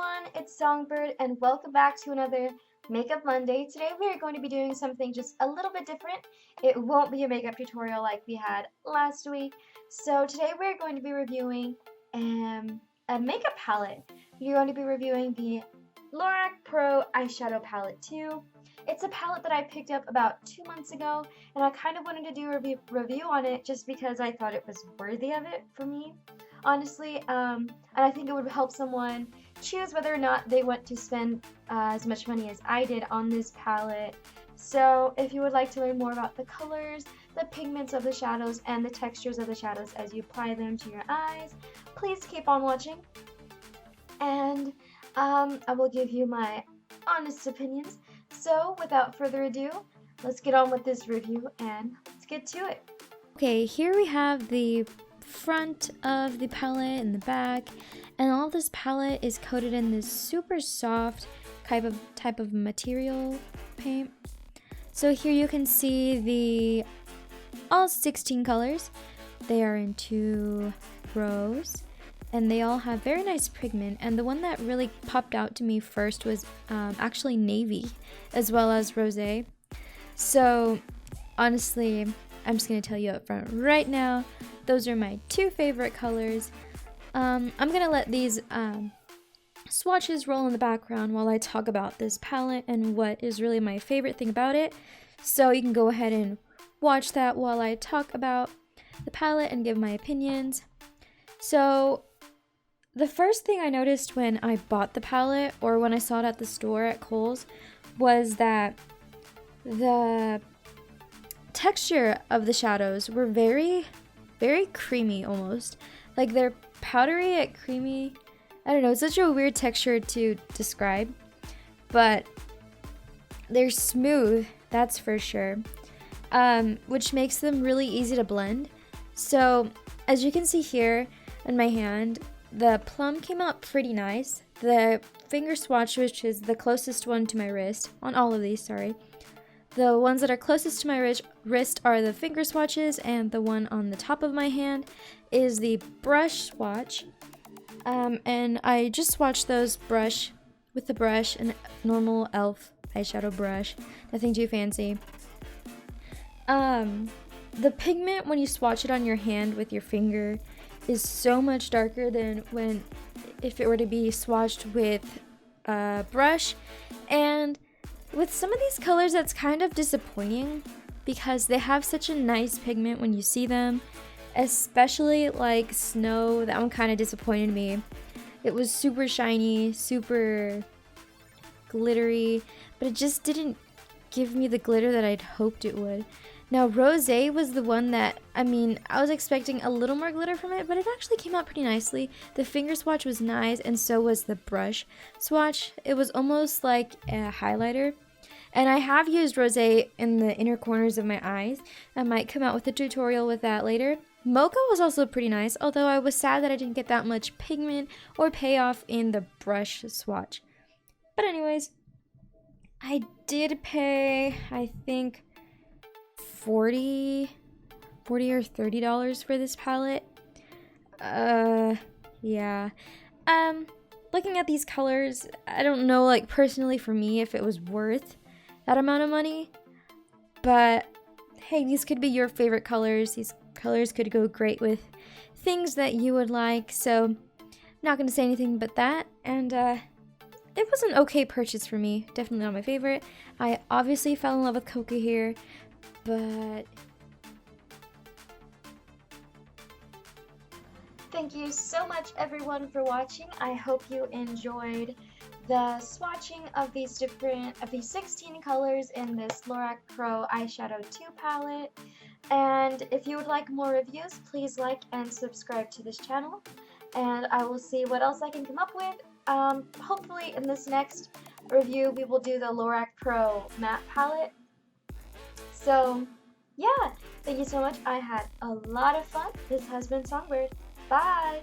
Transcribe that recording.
everyone, it's Songbird and welcome back to another Makeup Monday. Today we are going to be doing something just a little bit different. It won't be a makeup tutorial like we had last week. So today we're going to be reviewing a makeup palette. We're going to be reviewing the Lorac Pro Eyeshadow Palette 2. It's a palette that I picked up about 2 months ago and I kind of wanted to do a review on it just because I thought it was worthy of it for me. Honestly, and I think it would help someone choose whether or not they want to spend as much money as I did on this palette. So if you would like to learn more about the colors, the pigments of the shadows, and the textures of the shadows as you apply them to your eyes, please keep on watching. And I will give you my honest opinions. So without further ado, let's get on with this review and let's get to it. Okay, here we have the front of the palette and the back, and all this palette is coated in this super soft type of material paint. So here you can see all 16 colors. They are in 2 rows and they all have very nice pigment, and the one that really popped out to me first was actually navy as well as rosé. So honestly, I'm just going to tell you up front right now, those are my 2 favorite colors. I'm going to let these swatches roll in the background while I talk about this palette and what is really my favorite thing about it. So you can go ahead and watch that while I talk about the palette and give my opinions. So the first thing I noticed when I bought the palette, or when I saw it at the store at Kohl's, was that the texture of the shadows were very creamy almost. Like they're powdery yet creamy. I don't know, it's such a weird texture to describe, but they're smooth, that's for sure, which makes them really easy to blend. So as you can see here in my hand, the plum came out pretty nice. The finger swatch, which is the closest one to my wrist, on all of these, sorry. The ones that are closest to my wrist are the finger swatches, and the one on the top of my hand is the brush swatch. And I just swatched those with the brush, and normal e.l.f. eyeshadow brush, nothing too fancy. The pigment when you swatch it on your hand with your finger is so much darker than if it were to be swatched with a brush, and with some of these colors, that's kind of disappointing because they have such a nice pigment when you see them, especially like Snow. That one kind of disappointed me. It was super shiny, super glittery, but it just didn't give me the glitter that I'd hoped it would. Now, Rosé was the one that, I was expecting a little more glitter from it, but it actually came out pretty nicely. The finger swatch was nice, and so was the brush swatch. It was almost like a highlighter. And I have used rosé in the inner corners of my eyes. I might come out with a tutorial with that later. Mocha was also pretty nice, although I was sad that I didn't get that much pigment or payoff in the brush swatch. But anyways, I did pay, I think, $40 or $30 for this palette. Yeah. Looking at these colors, I don't know, like, personally for me, if it was worth that amount of money, but hey, these could be your favorite colors. These colors could go great with things that you would like, so not gonna say anything but that. And it was an okay purchase for me, definitely not my favorite. I obviously fell in love with Coca here, but thank you so much everyone for watching. I hope you enjoyed the swatching of these 16 colors in this Lorac Pro Eyeshadow 2 palette. And if you would like more reviews, please like and subscribe to this channel. And I will see what else I can come up with. Hopefully in this next review we will do the Lorac Pro Matte Palette. So yeah, thank you so much. I had a lot of fun. This has been Songbird. Bye!